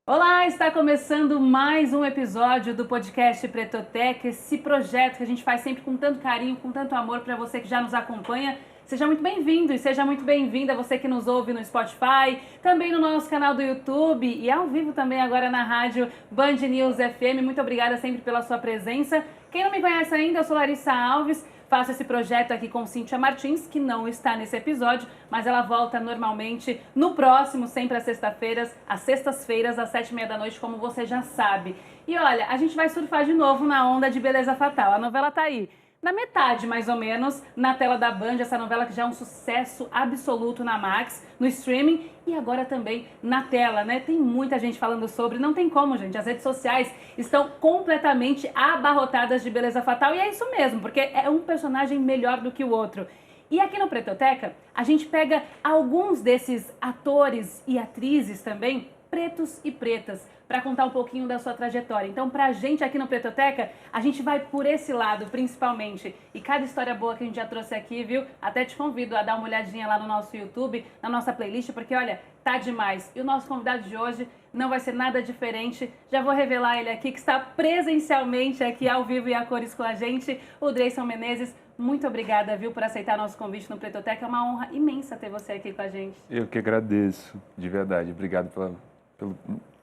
Olá, está começando mais um episódio do podcast Pretoteca, esse projeto que a gente faz sempre com tanto carinho, com tanto amor para você que já nos acompanha. Seja muito bem-vindo e seja muito bem-vinda você que nos ouve no Spotify, também no nosso canal do YouTube e ao vivo também agora na rádio Band News FM. Muito obrigada sempre pela sua presença. Quem não me conhece ainda, eu sou Larissa Alves. Faço esse projeto aqui com Cíntia Martins, que não está nesse episódio, mas ela volta normalmente no próximo, sempre às sextas-feiras, às 7h30 da noite, como você já sabe. E olha, a gente vai surfar de novo na onda de Beleza Fatal. A novela tá aí, na metade mais ou menos, na tela da Band, essa novela que já é um sucesso absoluto na Max, no streaming e agora também na tela, né? Tem muita gente falando sobre, não tem como, gente. As redes sociais estão completamente abarrotadas de Beleza Fatal e é isso mesmo, porque é um personagem melhor do que o outro. E aqui no Pretoteca, a gente pega alguns desses atores e atrizes também, pretos e pretas, para contar um pouquinho da sua trajetória. Então, pra gente aqui no Pretoteca, a gente vai por esse lado, principalmente. E cada história boa que a gente já trouxe aqui, viu? Até te convido a dar uma olhadinha lá no nosso YouTube, na nossa playlist, porque, olha, tá demais. E o nosso convidado de hoje não vai ser nada diferente. Já vou revelar ele aqui, que está presencialmente aqui ao vivo e a cores com a gente, o Dreyson Menezes. Muito obrigada, viu, por aceitar nosso convite no Pretoteca. É uma honra imensa ter você aqui com a gente. Eu que agradeço, de verdade. Obrigado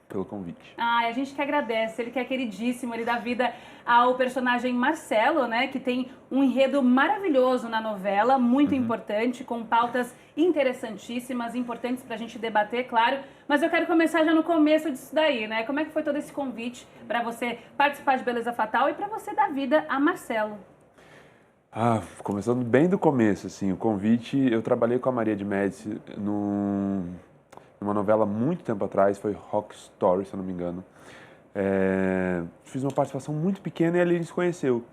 pelo convite. A gente que agradece, ele que é queridíssimo, ele dá vida ao personagem Marcelo, né, que tem um enredo maravilhoso na novela, muito importante, com pautas interessantíssimas, importantes pra gente debater, claro, mas eu quero começar já no começo disso daí, né, como é que foi todo esse convite para você participar de Beleza Fatal e para você dar vida a Marcelo? Começando bem do começo, assim, o convite, eu trabalhei com a Maria de Médici numa novela muito tempo atrás, foi Rock Story, se eu não me engano. Fiz uma participação muito pequena e ali a gente se conheceu.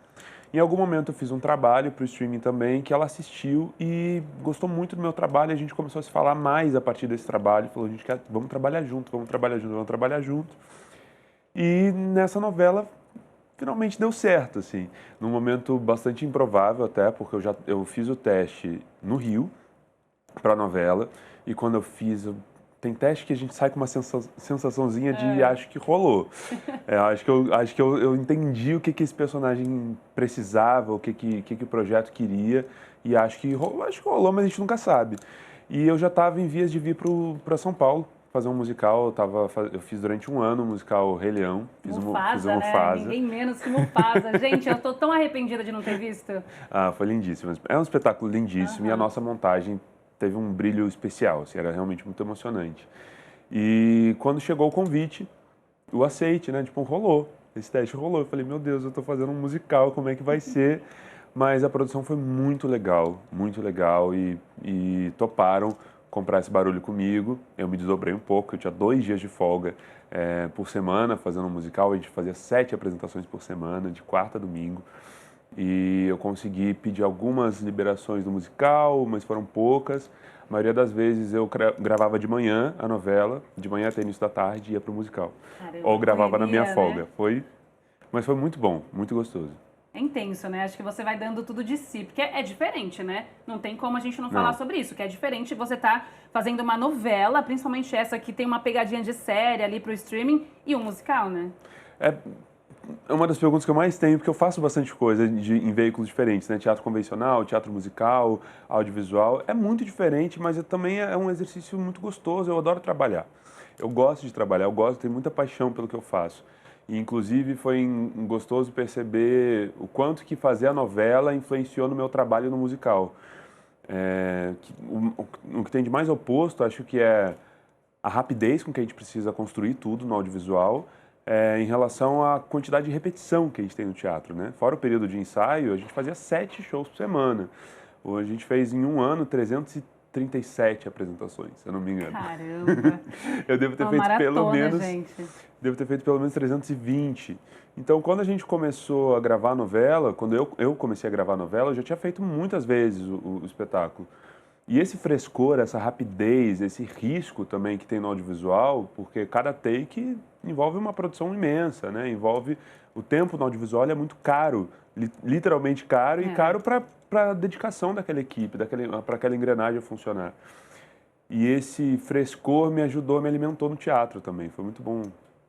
Em algum momento eu fiz um trabalho para o streaming também, que ela assistiu e gostou muito do meu trabalho, e a gente começou a se falar mais a partir desse trabalho, falou, vamos trabalhar junto, vamos trabalhar junto, vamos trabalhar junto. E nessa novela finalmente deu certo, assim, num momento bastante improvável até, porque eu fiz o teste no Rio para a novela, e quando eu fiz, tem teste que a gente sai com uma sensaçãozinha de acho que rolou. Acho que eu entendi o que esse personagem precisava, o que o projeto queria, e acho que rolou, mas a gente nunca sabe. E eu já estava em vias de vir para São Paulo fazer um musical. Eu fiz durante um ano o musical Rei Leão. Fiz o Mufasa, né? Mufasa. Ninguém menos que Mufasa. Gente, eu tô tão arrependida de não ter visto. Foi lindíssimo. É um espetáculo lindíssimo e a nossa montagem teve um brilho especial, assim, era realmente muito emocionante. E quando chegou o convite, o aceite, né? Tipo, rolou. Esse teste rolou. Eu falei, meu Deus, eu tô fazendo um musical, como é que vai ser? Mas a produção foi muito legal e toparam comprar esse barulho comigo. Eu me desdobrei um pouco, eu tinha 2 dias de folga por semana fazendo um musical. A gente fazia 7 apresentações por semana, de quarta a domingo. E eu consegui pedir algumas liberações do musical, mas foram poucas. A maioria das vezes eu gravava de manhã a novela, de manhã até início da tarde ia para o musical. Caramba, Ou gravava na minha correria, folga. né? Mas foi muito bom, muito gostoso. É intenso, né? Acho que você vai dando tudo de si, porque é diferente, né? Não tem como a gente não falar sobre isso, que é diferente você tá fazendo uma novela, principalmente essa que tem uma pegadinha de série ali pro streaming, e um musical, né? É uma das perguntas que eu mais tenho, porque eu faço bastante coisa em veículos diferentes, né? Teatro convencional, teatro musical, audiovisual. É muito diferente, mas também é um exercício muito gostoso. Eu adoro trabalhar. Eu gosto de trabalhar, tenho muita paixão pelo que eu faço. E, inclusive, foi gostoso perceber o quanto que fazer a novela influenciou no meu trabalho no musical. O que tem de mais oposto, acho que é a rapidez com que a gente precisa construir tudo no audiovisual, em relação à quantidade de repetição que a gente tem no teatro, né? Fora o período de ensaio, a gente fazia 7 shows por semana. Hoje a gente fez em um ano 337 apresentações, se eu não me engano. Caramba! Eu devo ter Uma feito maratona, gente. Devo ter feito pelo menos 320. Então, quando a gente começou a gravar a novela, quando eu comecei a gravar a novela, eu já tinha feito muitas vezes o espetáculo. E esse frescor, essa rapidez, esse risco também que tem no audiovisual, porque cada take envolve uma produção imensa, né? Envolve o tempo no audiovisual, ele é muito caro, literalmente caro, e caro para a dedicação daquela equipe, para aquela engrenagem funcionar. E esse frescor me ajudou, me alimentou no teatro também. Foi muito bom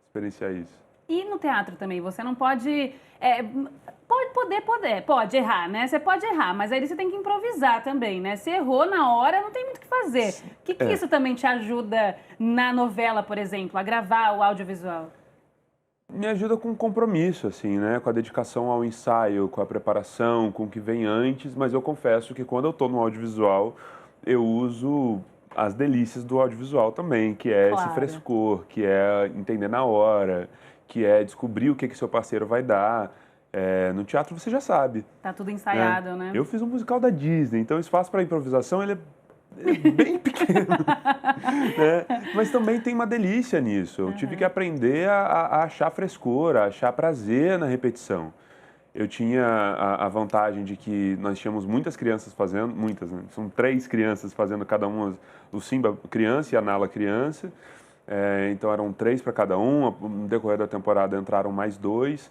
experienciar isso. E no teatro também, você não pode... pode errar, né? Você pode errar, mas aí você tem que improvisar também, né? Se errou na hora, não tem muito o que fazer. O que isso também te ajuda na novela, por exemplo, a gravar o audiovisual? Me ajuda com compromisso, assim, né? Com a dedicação ao ensaio, com a preparação, com o que vem antes. Mas eu confesso que quando eu estou no audiovisual, eu uso as delícias do audiovisual também, que é esse frescor, que é entender na hora, que é descobrir o que seu parceiro vai dar. No teatro você já sabe. Tá tudo ensaiado, né? Eu fiz um musical da Disney, então o espaço para improvisação ele é bem pequeno, né? Mas também tem uma delícia nisso. Eu tive que aprender a achar frescor, a achar prazer na repetição. Eu tinha a vantagem de que nós tínhamos muitas crianças fazendo, muitas, né? São 3 crianças fazendo cada uma, o Simba criança e a Nala criança. Então eram 3 para cada um, no decorrer da temporada entraram mais 2.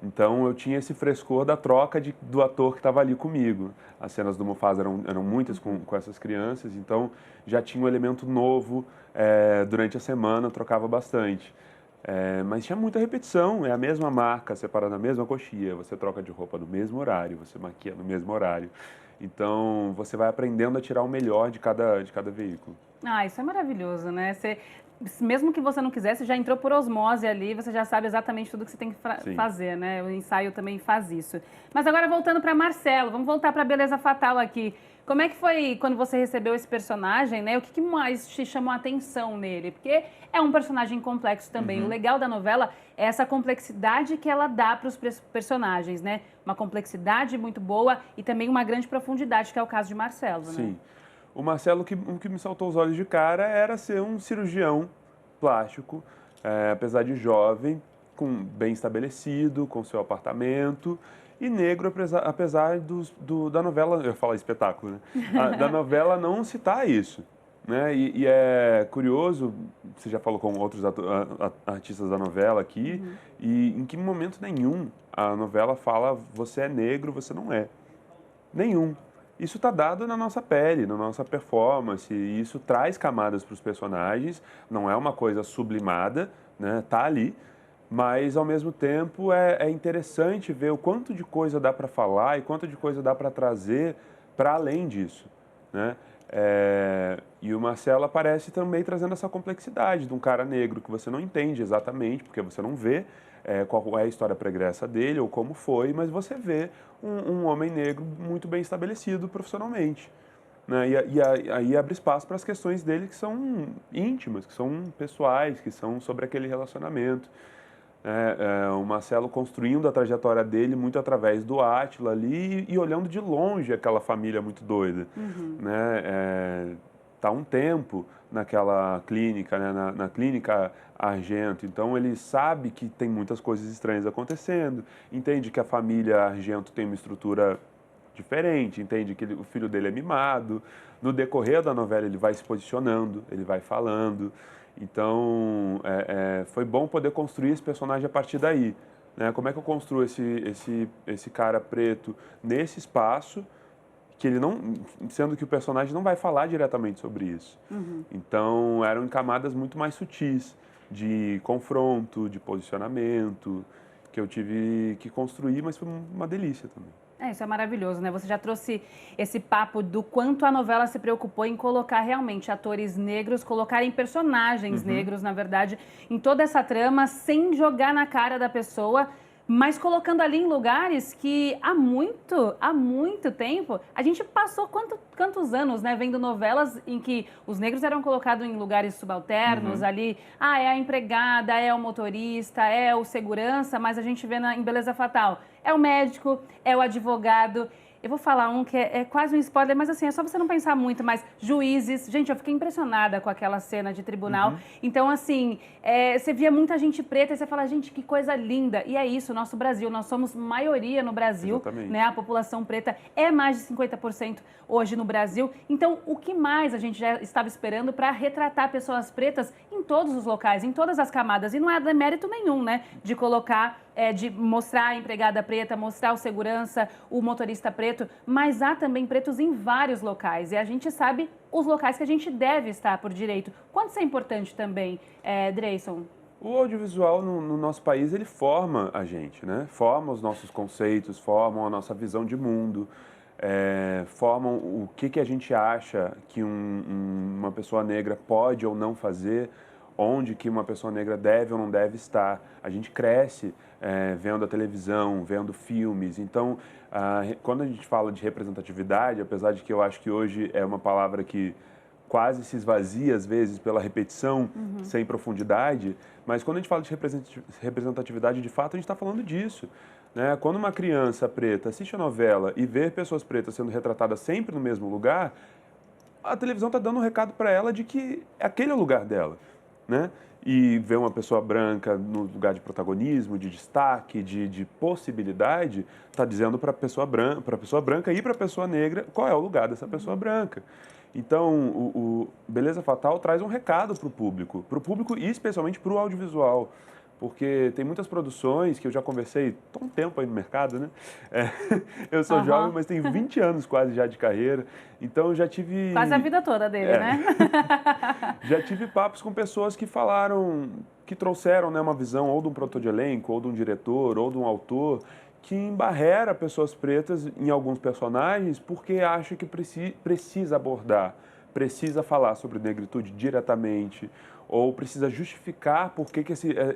Então eu tinha esse frescor da troca do ator que estava ali comigo. As cenas do Mufasa eram muitas com essas crianças, então já tinha um elemento novo durante a semana, eu trocava bastante. Mas tinha muita repetição, é a mesma marca, separada na mesma coxia, você troca de roupa no mesmo horário, você maquia no mesmo horário. Então você vai aprendendo a tirar o melhor de cada veículo. Ah, isso é maravilhoso, né? Mesmo que você não quisesse, já entrou por osmose ali, você já sabe exatamente tudo que você tem que fazer, né? O ensaio também faz isso. Mas agora voltando para Marcelo, vamos voltar para Beleza Fatal aqui. Como é que foi quando você recebeu esse personagem, né? O que mais te chamou a atenção nele? Porque é um personagem complexo também. O legal da novela é essa complexidade que ela dá para os personagens, né? Uma complexidade muito boa e também uma grande profundidade, que é o caso de Marcelo, né? Sim. O Marcelo, o que me saltou os olhos de cara era ser um cirurgião plástico, apesar de jovem, bem estabelecido, com seu apartamento, e negro, apesar da novela, eu ia falar espetáculo, né? Da novela não citar isso. Né? E é curioso, você já falou com outros artistas da novela aqui, e em que momento nenhum a novela fala você é negro, você não é. Nenhum. Isso está dado na nossa pele, na nossa performance, e isso traz camadas para os personagens, não é uma coisa sublimada, né? Tá ali, mas ao mesmo tempo é interessante ver o quanto de coisa dá para falar e quanto de coisa dá para trazer para além disso, né? E o Marcelo aparece também trazendo essa complexidade de um cara negro que você não entende exatamente, porque você não vê qual é a história pregressa dele ou como foi, mas você vê um homem negro muito bem estabelecido profissionalmente. Né? E aí abre espaço para as questões dele que são íntimas, que são pessoais, que são sobre aquele relacionamento. O Marcelo construindo a trajetória dele muito através do Átila ali e olhando de longe aquela família muito doida. Né? Tá um tempo naquela clínica, né? na clínica Argento, então ele sabe que tem muitas coisas estranhas acontecendo, entende que a família Argento tem uma estrutura diferente, entende que o filho dele é mimado. No decorrer da novela ele vai se posicionando, ele vai falando. Então, foi bom poder construir esse personagem a partir daí. Né? Como é que eu construo esse cara preto nesse espaço, que ele não, sendo que o personagem não vai falar diretamente sobre isso. Então, eram camadas muito mais sutis, de confronto, de posicionamento, que eu tive que construir, mas foi uma delícia também. Isso é maravilhoso, né? Você já trouxe esse papo do quanto a novela se preocupou em colocar realmente atores negros, colocarem personagens negros, na verdade, em toda essa trama, sem jogar na cara da pessoa, mas colocando ali em lugares que há muito tempo, a gente passou quantos anos, né, vendo novelas em que os negros eram colocados em lugares subalternos, ali, é a empregada, é o motorista, é o segurança, mas a gente vê em Beleza Fatal, é o médico, é o advogado. Eu vou falar um que é quase um spoiler, mas assim, é só você não pensar muito, mas juízes. Gente, eu fiquei impressionada com aquela cena de tribunal. Então, assim, você via muita gente preta e você fala, gente, que coisa linda. E é isso, nosso Brasil, nós somos maioria no Brasil, né? A população preta é mais de 50% hoje no Brasil. Então, o que mais a gente já estava esperando para retratar pessoas pretas em todos os locais, em todas as camadas? E não é demérito nenhum, né, de colocar de mostrar a empregada preta, mostrar o segurança, o motorista preto, mas há também pretos em vários locais. E a gente sabe os locais que a gente deve estar por direito. Quanto isso é importante também, Dreyson? O audiovisual no nosso país, ele forma a gente, né? Forma os nossos conceitos, formam a nossa visão de mundo, formam o que a gente acha que uma pessoa negra pode ou não fazer, onde que uma pessoa negra deve ou não deve estar. A gente cresce vendo a televisão, vendo filmes. Então, quando a gente fala de representatividade, apesar de que eu acho que hoje é uma palavra que quase se esvazia às vezes pela repetição, sem profundidade, mas quando a gente fala de representatividade, de fato, a gente está falando disso. Né? Quando uma criança preta assiste a novela e vê pessoas pretas sendo retratadas sempre no mesmo lugar, a televisão está dando um recado para ela de que aquele é o lugar dela. Né? E ver uma pessoa branca no lugar de protagonismo, de destaque, de possibilidade, está dizendo para a pessoa branca e para a pessoa negra qual é o lugar dessa pessoa branca. Então, o Beleza Fatal traz um recado para o público e especialmente para o audiovisual. Porque tem muitas produções que eu já conversei, estou um tempo aí no mercado, né? Eu sou jovem, mas tenho 20 anos quase já de carreira, então eu já tive... Quase a vida toda dele, né? Já tive papos com pessoas que falaram, que trouxeram, né, uma visão ou de um produtor de elenco, ou de um diretor, ou de um autor, que embarrera pessoas pretas em alguns personagens porque acha que precisa abordar, precisa falar sobre negritude diretamente, ou precisa justificar por que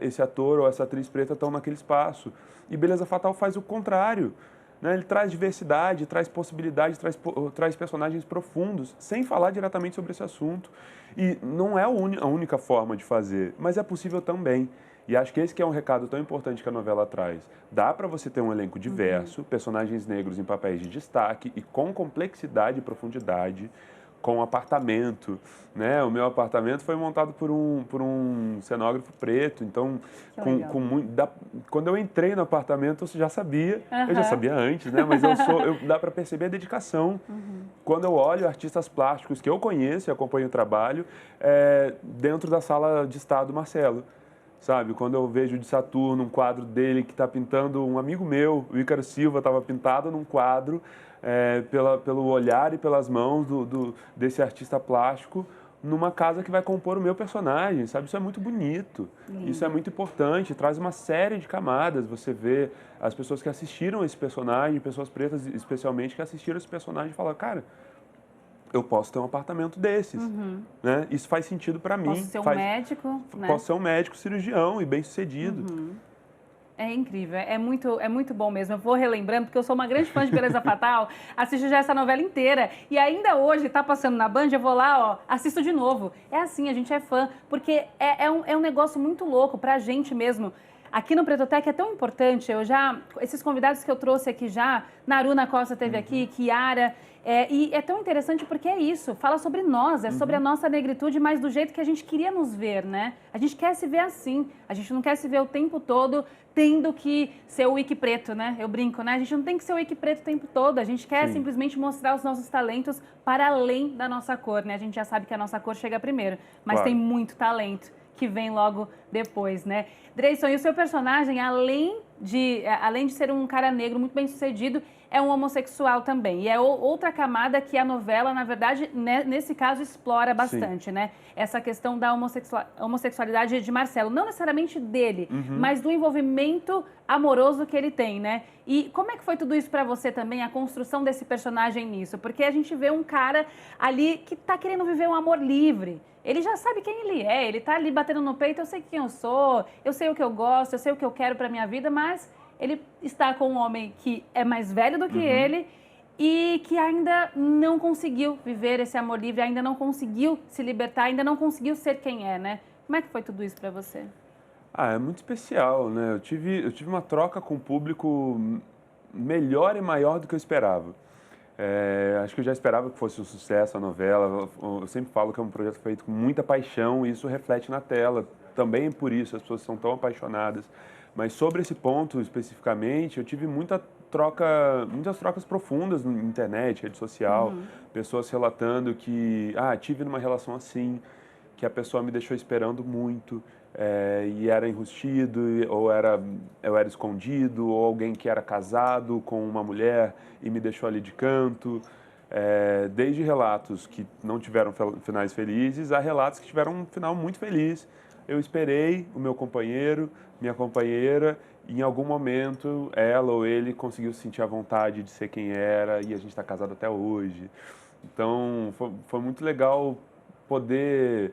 esse ator ou essa atriz preta estão naquele espaço. E Beleza Fatal faz o contrário. Né? Ele traz diversidade, traz possibilidade, traz personagens profundos, sem falar diretamente sobre esse assunto. E não é a única forma de fazer, mas é possível também. E acho que esse que é um recado tão importante que a novela traz. Dá para você ter um elenco diverso, personagens negros em papéis de destaque e com complexidade e profundidade, com apartamento, né? O meu apartamento foi montado por um cenógrafo preto, então quando eu entrei no apartamento eu já sabia, eu já sabia antes, né? Mas dá para perceber a dedicação. Quando eu olho artistas plásticos que eu conheço e acompanho o trabalho, dentro da sala de estar do Marcelo. Sabe, quando eu vejo de Saturno um quadro dele que está pintando um amigo meu, o Ícaro Silva, estava pintado num quadro pelo olhar e pelas mãos desse artista plástico numa casa que vai compor o meu personagem, sabe? Isso é muito bonito, isso é muito importante, traz uma série de camadas. Você vê as pessoas que assistiram esse personagem, pessoas pretas especialmente, que assistiram esse personagem e falam, cara, eu posso ter um apartamento desses, né? Isso faz sentido para mim. Posso ser um médico, né? Posso ser um médico cirurgião e bem-sucedido. É incrível, é muito bom mesmo. Eu vou relembrando, porque eu sou uma grande fã de Beleza Fatal, assisto já essa novela inteira. E ainda hoje, tá passando na Band, eu vou lá, ó, assisto de novo. É assim, a gente é fã, porque é um negócio muito louco pra gente mesmo. Aqui no Pretotec é tão importante, esses convidados que eu trouxe aqui já, Naruna Costa esteve aqui, Kiara, e é tão interessante porque é isso, fala sobre nós, sobre a nossa negritude, mas do jeito que a gente queria nos ver, né? A gente quer se ver assim, a gente não quer se ver o tempo todo tendo que ser o wiki preto, né? Eu brinco, né? A gente não tem que ser o wiki preto o tempo todo, a gente quer simplesmente mostrar os nossos talentos para além da nossa cor, né? A gente já sabe que a nossa cor chega primeiro, mas tem muito talento que vem logo depois, né? Dreyson, e o seu personagem, além de ser um cara negro muito bem sucedido, é um homossexual também. E é outra camada que a novela, na verdade, nesse caso, explora bastante, né? Essa questão da homossexualidade de Marcelo. Não necessariamente dele, mas do envolvimento amoroso que ele tem, né? E como é que foi tudo isso pra você também, a construção desse personagem nisso? Porque a gente vê um cara ali que tá querendo viver um amor livre. Ele já sabe quem ele é, ele tá ali batendo no peito, eu sei quem eu sou, eu sei o que eu gosto, eu sei o que eu quero pra minha vida, mas ele está com um homem que é mais velho do que ele e que ainda não conseguiu viver esse amor livre, ainda não conseguiu se libertar, ainda não conseguiu ser quem é, né? Como é que foi tudo isso pra você? É muito especial, né? Eu tive uma troca com o público melhor e maior do que eu esperava. Acho que eu já esperava que fosse um sucesso a novela. Eu sempre falo que é um projeto feito com muita paixão e isso reflete na tela. Também por isso as pessoas são tão apaixonadas. Mas sobre esse ponto especificamente, eu tive muitas trocas profundas na internet, rede social, pessoas relatando que tive numa relação assim, que a pessoa me deixou esperando muito, e era enrustido, ou eu era escondido, ou alguém que era casado com uma mulher e me deixou ali de canto. Desde relatos que não tiveram finais felizes a relatos que tiveram um final muito feliz. Eu esperei o meu companheiro, minha companheira, e em algum momento ela ou ele conseguiu sentir a vontade de ser quem era e a gente está casado até hoje. Então foi muito legal poder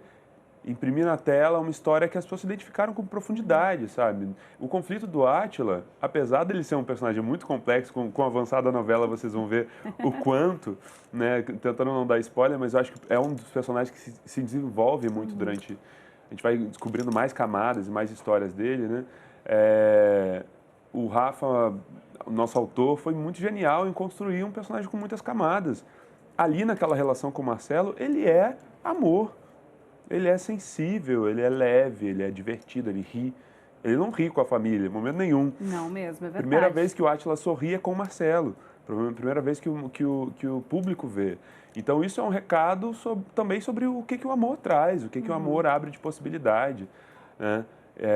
imprimir na tela uma história que as pessoas se identificaram com profundidade, sabe? O conflito do Átila, apesar dele ser um personagem muito complexo, com a avançada novela vocês vão ver o quanto, né? Tentando não dar spoiler, mas eu acho que é um dos personagens que se desenvolve muito durante... A gente vai descobrindo mais camadas e mais histórias dele, né? O Rafa, o nosso autor, foi muito genial em construir um personagem com muitas camadas. Ali naquela relação com o Marcelo, ele é amor. Ele é sensível, ele é leve, ele é divertido, ele ri. Ele não ri com a família, em momento nenhum. Não mesmo, é verdade. Primeira vez que o Átila sorri é com o Marcelo. Primeira vez que o público vê. Então isso é um recado também sobre o que o amor traz, o que o amor abre de possibilidade, né?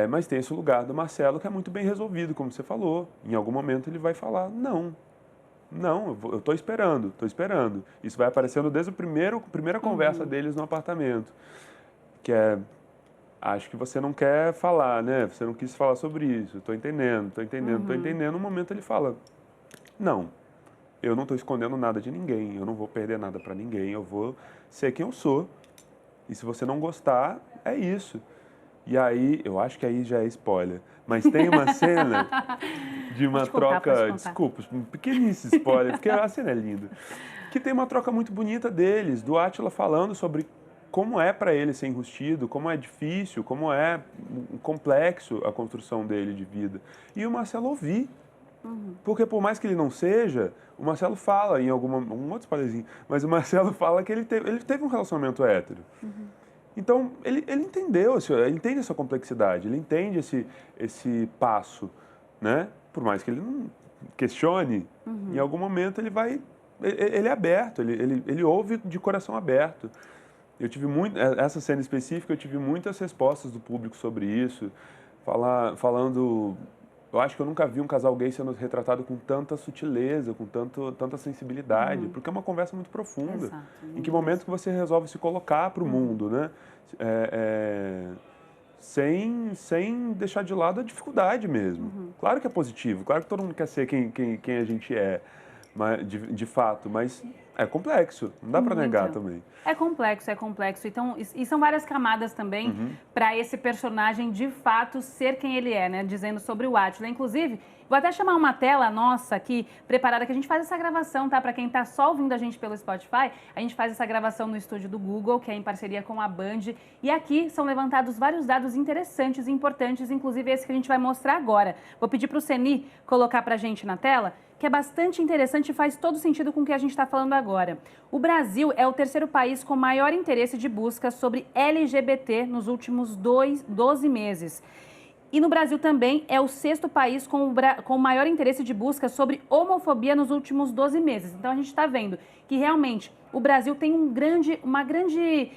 Mas tem esse lugar do Marcelo que é muito bem resolvido, como você falou. Em algum momento ele vai falar, não, eu estou esperando. Isso vai aparecendo desde a primeira conversa deles no apartamento. Que acho que você não quer falar, né? Você não quis falar sobre isso. Estou entendendo. No momento ele fala, não, eu não estou escondendo nada de ninguém, eu não vou perder nada para ninguém, eu vou ser quem eu sou. E se você não gostar, é isso. E aí, eu acho que aí já é spoiler, mas tem uma cena de uma troca, desculpa, um pequeníssimo spoiler, porque a cena é linda, que tem uma troca muito bonita deles, do Átila falando sobre como é para ele ser enrustido, como é difícil, como é complexo a construção dele de vida. E o Marcelo ouvir. Porque por mais que ele não seja, o Marcelo fala em um outro spoilerzinho, mas o Marcelo fala que ele teve um relacionamento hétero. Então, ele entendeu, ele entende essa complexidade, ele entende esse passo, né? Por mais que ele não questione, em algum momento ele é aberto, ele ouve de coração aberto. Eu tive essa cena específica, eu tive muitas respostas do público sobre isso, falando, eu acho que eu nunca vi um casal gay sendo retratado com tanta sutileza, com tanta sensibilidade, porque é uma conversa muito profunda. Exato. Em que momento que você resolve se colocar para o mundo, né? Sem deixar de lado a dificuldade mesmo. Claro que é positivo, claro que todo mundo quer ser quem a gente é, de fato, mas é complexo, não dá para negar também. É complexo. Então, e são várias camadas também para esse personagem de fato ser quem ele é, né? Dizendo sobre o Átila. Inclusive, vou até chamar uma tela nossa aqui, preparada, que a gente faz essa gravação, tá? Para quem tá só ouvindo a gente pelo Spotify, a gente faz essa gravação no estúdio do Google, que é em parceria com a Band. E aqui são levantados vários dados interessantes e importantes, inclusive esse que a gente vai mostrar agora. Vou pedir para o Ceni colocar para a gente na tela, que é bastante interessante e faz todo sentido com o que a gente está falando agora. O Brasil é o terceiro país com maior interesse de busca sobre LGBT nos últimos 12 meses. E no Brasil também é o sexto país com maior interesse de busca sobre homofobia nos últimos 12 meses. Então a gente está vendo que realmente o Brasil tem uma grande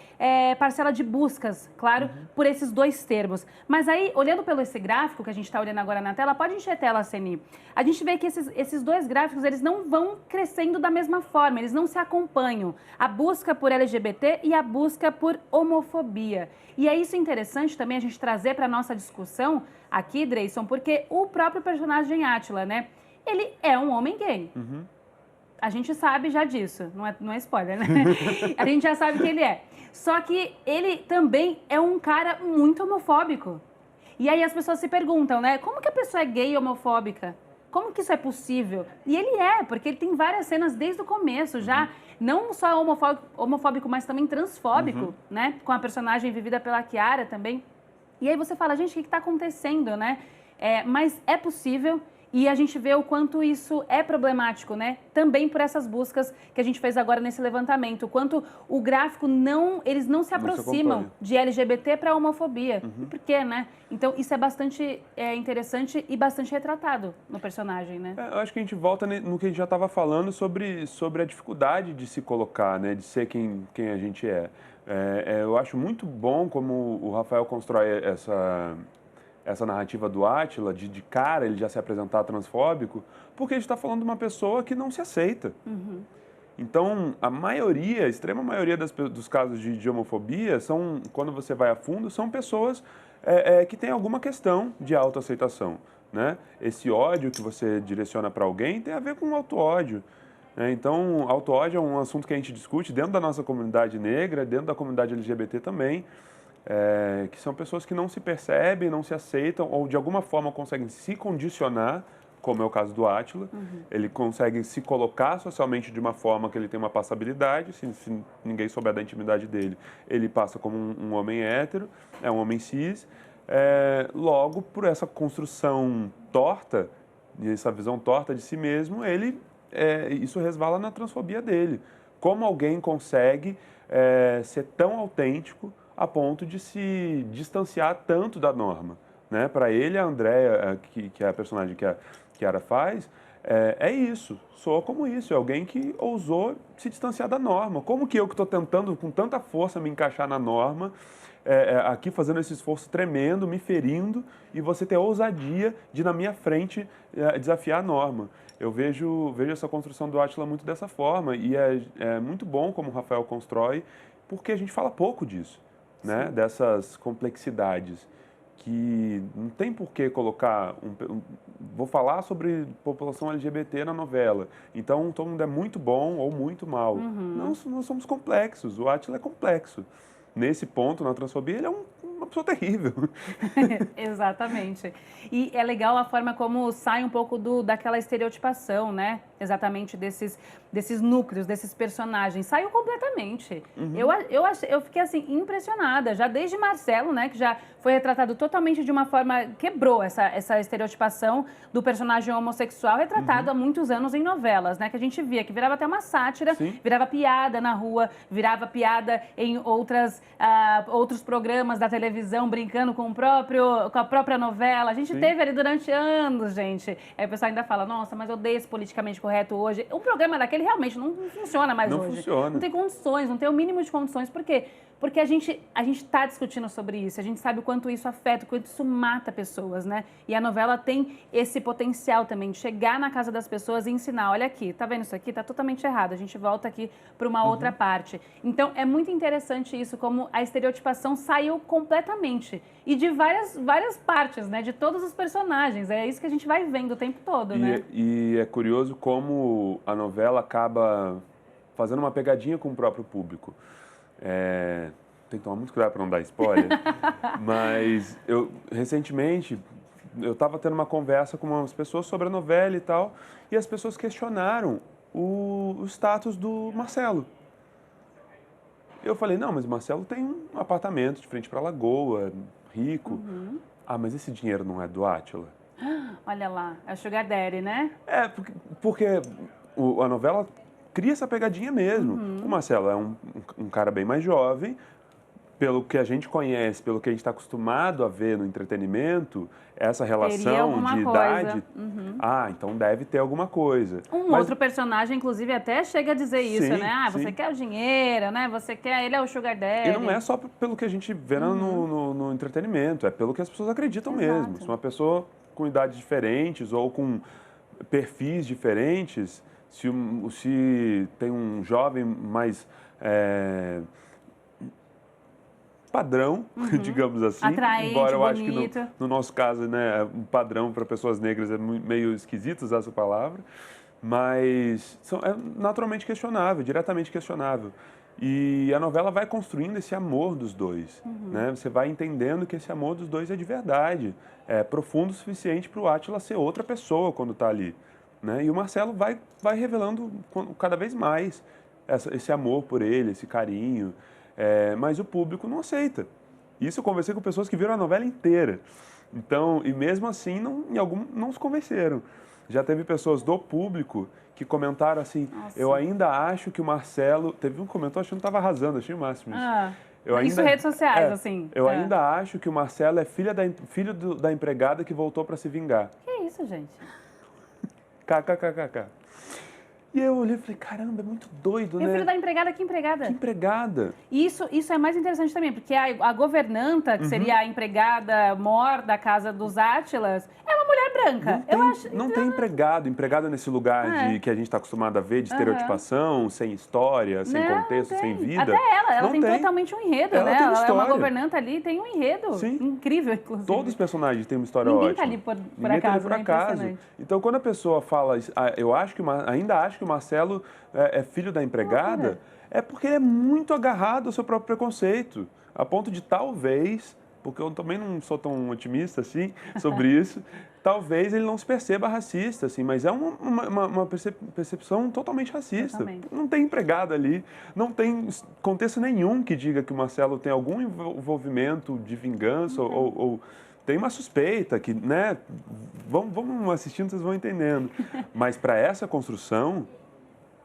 parcela de buscas, claro, por esses dois termos. Mas aí, olhando pelo esse gráfico que a gente está olhando agora na tela, pode encher a tela, Ceni. A gente vê que esses dois gráficos, eles não vão crescendo da mesma forma, eles não se acompanham. A busca por LGBT e a busca por homofobia. E é isso interessante também a gente trazer para a nossa discussão aqui, Dreyson, porque o próprio personagem Átila, né? Ele é um homem gay. A gente sabe já disso, não é spoiler, né? A gente já sabe que ele é. Só que ele também é um cara muito homofóbico. E aí as pessoas se perguntam, né? Como que a pessoa é gay e homofóbica? Como que isso é possível? E ele porque ele tem várias cenas desde o começo, já não só homofóbico, mas também transfóbico, né? Com a personagem vivida pela Chiara também. E aí você fala, gente, o que está acontecendo, né? Mas é possível. E a gente vê o quanto isso é problemático, né? Também por essas buscas que a gente fez agora nesse levantamento. O quanto o gráfico eles não se aproximam de LGBT para homofobia. Por quê, né? Então, isso é bastante interessante e bastante retratado no personagem, né? Eu acho que a gente volta no que a gente já estava falando sobre a dificuldade de se colocar, né? De ser quem a gente é. Eu acho muito bom como o Rafael constrói essa narrativa do Átila, de cara ele já se apresentar transfóbico, porque a gente está falando de uma pessoa que não se aceita. Uhum. Então, a extrema maioria dos casos de homofobia são, quando você vai a fundo, são pessoas que têm alguma questão de autoaceitação, né? Esse ódio que você direciona para alguém tem a ver com auto-ódio. Então, auto-ódio é um assunto que a gente discute dentro da nossa comunidade negra, dentro da comunidade LGBT também, que são pessoas que não se percebem, não se aceitam ou de alguma forma conseguem se condicionar, como é o caso do Átila. Uhum. Ele consegue se colocar socialmente de uma forma que ele tem uma passabilidade, se ninguém souber da intimidade dele, ele passa como um homem hétero, é um homem cis. Logo, por essa construção torta, e essa visão torta de si mesmo, isso resvala na transfobia dele. Como alguém consegue ser tão autêntico a ponto de se distanciar tanto da norma, né? Para ele, a Andrea, que é a personagem que a Chiara faz, é isso, soa como isso, é alguém que ousou se distanciar da norma. Como que eu que estou tentando com tanta força me encaixar na norma, aqui fazendo esse esforço tremendo, me ferindo, e você ter a ousadia de, na minha frente, desafiar a norma. Eu vejo essa construção do Átila muito dessa forma, e é muito bom como o Rafael constrói, porque a gente fala pouco disso, né? Dessas complexidades, que não tem por que colocar... Vou falar sobre população LGBT na novela, então todo mundo é muito bom ou muito mal. Uhum. Nós somos complexos, o Átila é complexo. Nesse ponto, na transfobia, ele é uma pessoa terrível. Exatamente. E é legal a forma como sai um pouco daquela estereotipação, né? Exatamente desses núcleos, desses personagens. Saiu completamente. Uhum. Eu fiquei, assim, impressionada. Já desde Marcelo, né? Que já foi retratado totalmente de uma forma... Quebrou essa estereotipação do personagem homossexual retratado há muitos anos em novelas, né? Que a gente via, que virava até uma sátira, Sim. Virava piada na rua, virava piada em outros programas da televisão, brincando com a própria novela. A gente teve ali durante anos, gente. Aí o pessoal ainda fala, nossa, mas eu odeio esse politicamente correto hoje. Um programa daquele realmente não funciona mais hoje. Não funciona. Não tem condições, não tem o mínimo de condições. Por quê? Porque a gente está discutindo sobre isso, a gente sabe o quanto isso afeta, o quanto isso mata pessoas, né? E a novela tem esse potencial também de chegar na casa das pessoas e ensinar, olha aqui, tá vendo isso aqui? Tá totalmente errado, a gente volta aqui para uma outra parte. Então, é muito interessante isso, como a estereotipação saiu completamente. E de várias partes, né? De todos os personagens, é isso que a gente vai vendo o tempo todo, né? E é curioso como a novela acaba fazendo uma pegadinha com o próprio público. Tem que tomar muito cuidado para não dar spoiler, mas recentemente eu estava tendo uma conversa com umas pessoas sobre a novela e tal, e as pessoas questionaram o status do Marcelo. Eu falei, não, mas o Marcelo tem um apartamento de frente para a Lagoa, rico. Ah, mas esse dinheiro não é do Átila? Olha lá, é o Sugar Daddy, né? Porque a novela cria essa pegadinha mesmo. O Marcelo é um cara bem mais jovem, pelo que a gente conhece, pelo que a gente está acostumado a ver no entretenimento, essa relação de idade... então deve ter alguma coisa. Outro personagem, inclusive, até chega a dizer isso, né? Ah, você quer o dinheiro, né? Ele é o Sugar Daddy. E não é só pelo que a gente vê no entretenimento, é pelo que as pessoas acreditam mesmo. Se uma pessoa com idades diferentes ou com perfis diferentes... Se tem um jovem mais padrão, digamos assim, atraente, embora eu bonito. acho que no nosso caso, né, um padrão para pessoas negras é meio esquisito usar essa palavra, mas é naturalmente questionável, diretamente questionável. E a novela vai construindo esse amor dos dois, né? Você vai entendendo que esse amor dos dois é de verdade, é profundo o suficiente para o Átila ser outra pessoa quando está ali. Né? E o Marcelo vai revelando cada vez mais esse amor por ele, esse carinho, mas o público não aceita. Isso eu conversei com pessoas que viram a novela inteira. Então, e mesmo assim, não se convenceram. Já teve pessoas do público que comentaram assim, eu ainda acho que o Marcelo... Teve um comentário achando que estava arrasando, achei o máximo isso. Isso redes sociais, assim. Eu ainda acho que o Marcelo é filho da empregada que voltou para se vingar. Que isso, gente? KKKKK. E eu olhei e falei, caramba, é muito doido, E né? o filho da empregada, que empregada? Que empregada. E isso é mais interessante também, porque a governanta, que seria a empregada mor da casa dos Átilas, é uma mulher branca. Não tem empregada nesse lugar que a gente está acostumado a ver, de estereotipação, sem história, sem contexto, sem vida. Até ela tem totalmente um enredo, ela né? Tem Ela é uma história. governanta ali, tem um enredo. Sim. Incrível, inclusive. Todos os personagens têm uma história Ninguém ótima. Ninguém tá ali por Ninguém acaso, tá ali por acaso. Então, quando a pessoa fala, ainda acho que o Marcelo é filho da empregada, é porque ele é muito agarrado ao seu próprio preconceito, a ponto de talvez, porque eu também não sou tão otimista assim sobre isso, talvez ele não se perceba racista, assim, mas é uma percepção totalmente racista. Totalmente. Não tem empregado ali, não tem contexto nenhum que diga que o Marcelo tem algum envolvimento de vingança ou tem uma suspeita que, né, vamos assistindo, vocês vão entendendo. Mas para essa construção,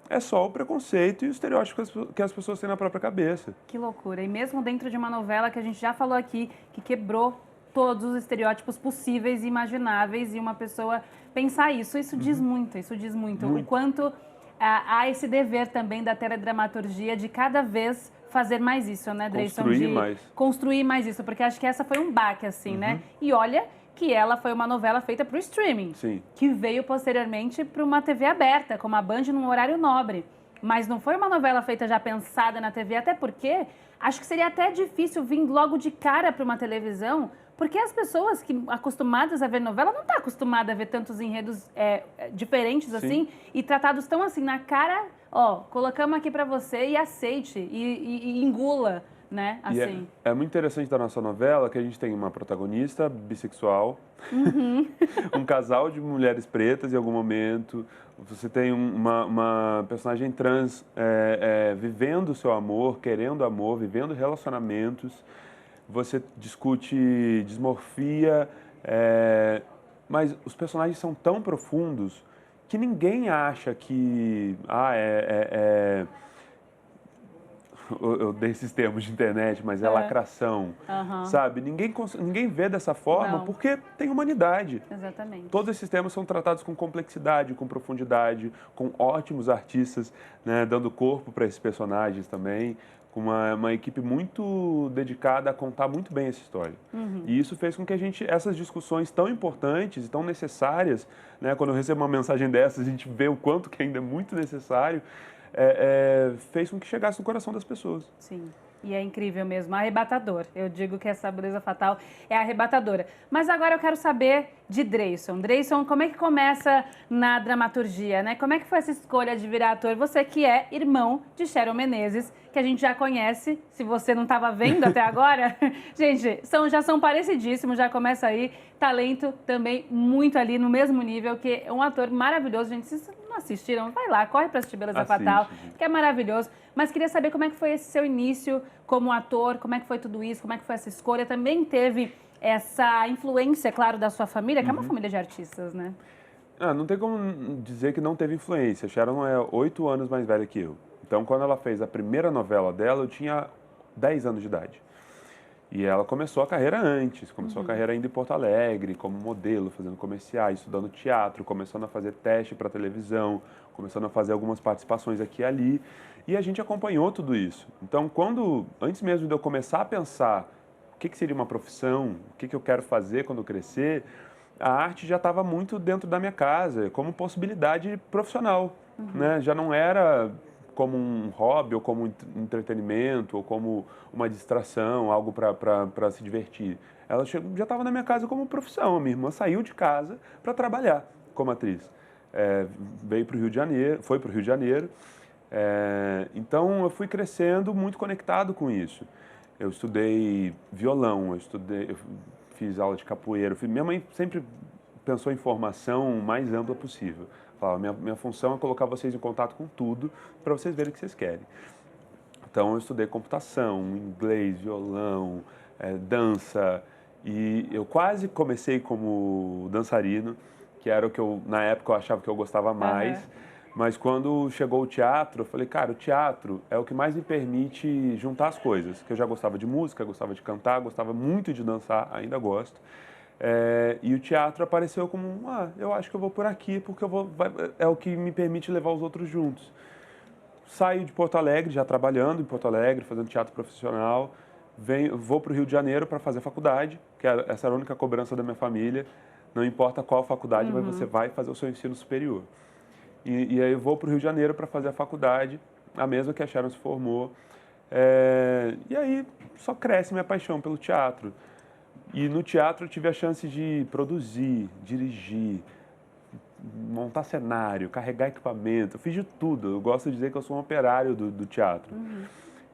é só o preconceito e o estereótipo que as pessoas têm na própria cabeça. Que loucura. E mesmo dentro de uma novela que a gente já falou aqui, que quebrou todos os estereótipos possíveis e imagináveis, e uma pessoa pensar isso diz muito, isso diz muito. O quanto há esse dever também da teledramaturgia de cada vez fazer mais isso, né, Dreyson? Construir mais isso, porque acho que essa foi um baque, assim, né? E olha que ela foi uma novela feita para o streaming, que veio posteriormente para uma TV aberta, como a Band, num horário nobre. Mas não foi uma novela feita já pensada na TV, até porque acho que seria até difícil vir logo de cara para uma televisão, porque as pessoas que acostumadas a ver novela não estão acostumadas a ver tantos enredos diferentes assim e tratados tão assim na cara, colocamos aqui para você e aceite e engula. Né? Assim. É muito interessante da nossa novela que a gente tem uma protagonista bissexual, um casal de mulheres pretas em algum momento, você tem uma personagem trans vivendo o seu amor, querendo amor, vivendo relacionamentos, você discute dismorfia, mas os personagens são tão profundos que ninguém acha que eu dei esses termos de internet, mas é lacração, sabe? Ninguém vê dessa forma porque tem humanidade. Exatamente. Todos esses temas são tratados com complexidade, com profundidade, com ótimos artistas, né, dando corpo para esses personagens também, com uma equipe muito dedicada a contar muito bem essa história. E isso fez com que essas discussões tão importantes e tão necessárias, né, quando eu recebo uma mensagem dessas, a gente vê o quanto que ainda é muito necessário, fez com que chegasse no coração das pessoas. Sim, e é incrível mesmo, arrebatador. Eu digo que essa Beleza Fatal é arrebatadora. Mas agora eu quero saber de Dreyson. Dreyson, como é que começa na dramaturgia, né? Como é que foi essa escolha de virar ator? Você que é irmão de Sharon Menezes, que a gente já conhece, se você não estava vendo até agora. Gente, já são parecidíssimos, já começa aí. Talento também muito ali no mesmo nível, que é um ator maravilhoso. Gente, se vocês não assistiram, vai lá, corre para assistir Beleza Fatal, que é maravilhoso. Mas queria saber como é que foi esse seu início como ator, como é que foi tudo isso, como é que foi essa escolha. Também teve essa influência, claro, da sua família, que é uma família de artistas, né? Não tem como dizer que não teve influência. Sharon é 8 anos mais velha que eu. Então, quando ela fez a primeira novela dela, eu tinha 10 anos de idade. E ela começou a carreira antes, começou a carreira ainda em Porto Alegre, como modelo, fazendo comerciais, estudando teatro, começando a fazer teste para televisão, começando a fazer algumas participações aqui e ali. E a gente acompanhou tudo isso. Então, antes mesmo de eu começar a pensar o que seria uma profissão, o que eu quero fazer quando eu crescer, a arte já estava muito dentro da minha casa, como possibilidade profissional, né? Já não era como um hobby, ou como um entretenimento, ou como uma distração, algo para se divertir. Ela já estava na minha casa como profissão. A minha irmã saiu de casa para trabalhar como atriz. Veio para o Rio de Janeiro, foi para o Rio de Janeiro. Então, eu fui crescendo muito conectado com isso. Eu estudei violão, eu fiz aula de capoeira. Minha mãe sempre pensou em formação mais ampla possível. Falava, minha função é colocar vocês em contato com tudo para vocês verem o que vocês querem. Então, eu estudei computação, inglês, violão, dança. E eu quase comecei como dançarino, que era o que na época eu achava que eu gostava mais. Mas quando chegou o teatro, eu falei, cara, o teatro é o que mais me permite juntar as coisas. Que eu já gostava de música, gostava de cantar, gostava muito de dançar, ainda gosto. E o teatro apareceu como, eu acho que eu vou por aqui, porque é o que me permite levar os outros juntos. Saio de Porto Alegre, já trabalhando em Porto Alegre, fazendo teatro profissional, vou para o Rio de Janeiro para fazer faculdade, que essa era a única cobrança da minha família, não importa qual faculdade, mas você vai fazer o seu ensino superior. E aí eu vou para o Rio de Janeiro para fazer a faculdade, a mesma que a Sharon se formou. E aí só cresce minha paixão pelo teatro. E no teatro eu tive a chance de produzir, dirigir, montar cenário, carregar equipamento. Eu fiz de tudo. Eu gosto de dizer que eu sou um operário do teatro.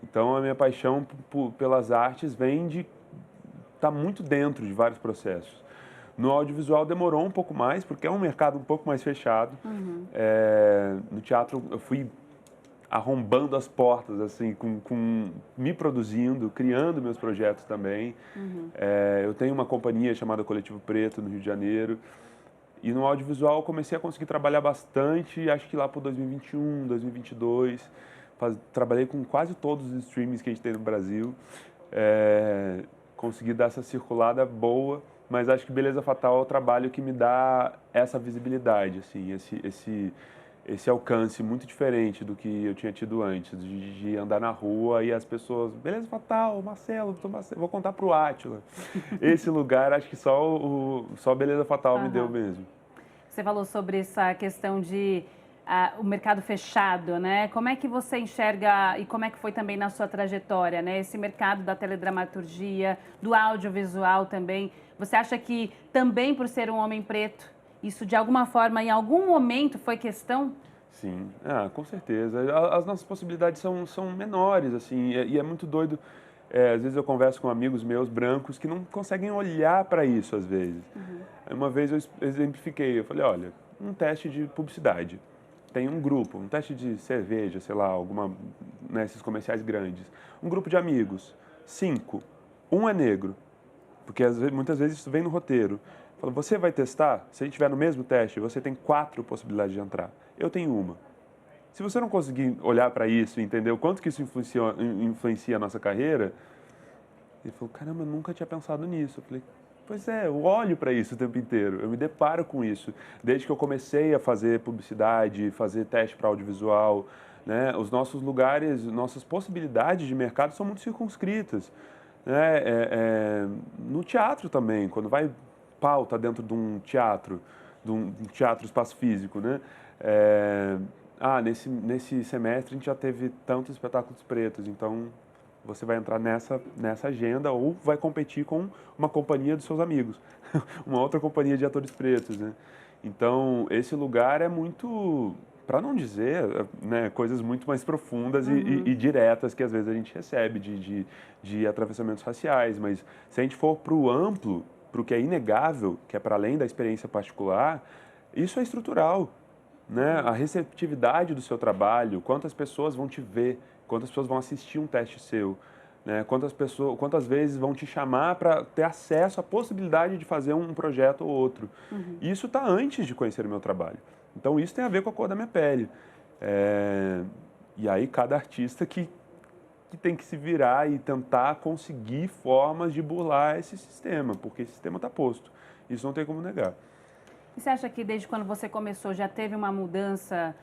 Então a minha paixão pelas artes vem de estar muito dentro de vários processos. No audiovisual demorou um pouco mais, porque é um mercado um pouco mais fechado. No teatro eu fui arrombando as portas, assim, me produzindo, criando meus projetos também. Eu tenho uma companhia chamada Coletivo Preto, no Rio de Janeiro. E no audiovisual eu comecei a conseguir trabalhar bastante, acho que lá por 2021, 2022. Trabalhei com quase todos os streamings que a gente tem no Brasil. Consegui dar essa circulada boa, mas acho que Beleza Fatal é o trabalho que me dá essa visibilidade, assim, esse alcance muito diferente do que eu tinha tido antes, de andar na rua e as pessoas, Beleza Fatal, Marcelo, vou contar pro Átila. Esse lugar, acho que só Beleza Fatal me deu mesmo. Você falou sobre essa questão de o mercado fechado, né? Como é que você enxerga e como é que foi também na sua trajetória, né? Esse mercado da teledramaturgia, do audiovisual também. Você acha que também por ser um homem preto, isso de alguma forma, em algum momento, foi questão? Sim, com certeza. As nossas possibilidades são menores, assim, e é muito doido. Às vezes eu converso com amigos meus brancos que não conseguem olhar para isso, às vezes. Uma vez eu exemplifiquei, eu falei, olha, um teste de publicidade. Tem um grupo, um teste de cerveja, sei lá, nesses comerciais grandes. Um grupo de amigos, 5. Um é negro, porque muitas vezes isso vem no roteiro. Fala, você vai testar? Se a gente estiver no mesmo teste, você tem 4 possibilidades de entrar. Eu tenho uma. Se você não conseguir olhar para isso e entender o quanto que isso influencia a nossa carreira, ele falou, caramba, eu nunca tinha pensado nisso. Eu falei, pois eu olho para isso o tempo inteiro, eu me deparo com isso. Desde que eu comecei a fazer publicidade, fazer teste para audiovisual, né? Os nossos lugares, nossas possibilidades de mercado são muito circunscritas. Né? No teatro também, quando vai pauta dentro de um teatro espaço físico, né? Nesse semestre a gente já teve tantos espetáculos pretos, então você vai entrar nessa agenda ou vai competir com uma companhia dos seus amigos, uma outra companhia de atores pretos, né? Então, esse lugar é muito, para não dizer, né, coisas muito mais profundas e diretas que às vezes a gente recebe de atravessamentos raciais, mas se a gente for para o amplo, para o que é inegável, que é para além da experiência particular, isso é estrutural. Né? A receptividade do seu trabalho, quantas pessoas vão te ver, quantas pessoas vão assistir um teste seu, né? Quantas vezes vão te chamar para ter acesso à possibilidade de fazer um projeto ou outro. E isso está antes de conhecer o meu trabalho. Então isso tem a ver com a cor da minha pele. E aí cada artista que tem que se virar e tentar conseguir formas de burlar esse sistema, porque esse sistema está posto. Isso não tem como negar. E você acha que desde quando você começou já teve uma mudança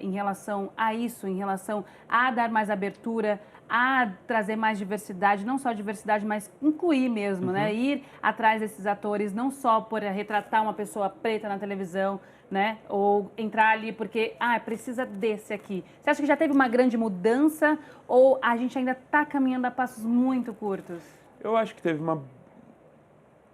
em relação a isso, em relação a dar mais abertura, a trazer mais diversidade, não só diversidade, mas incluir mesmo, né? Ir atrás desses atores, não só por retratar uma pessoa preta na televisão, né? Ou entrar ali porque, precisa desse aqui. Você acha que já teve uma grande mudança ou a gente ainda está caminhando a passos muito curtos? Eu acho que teve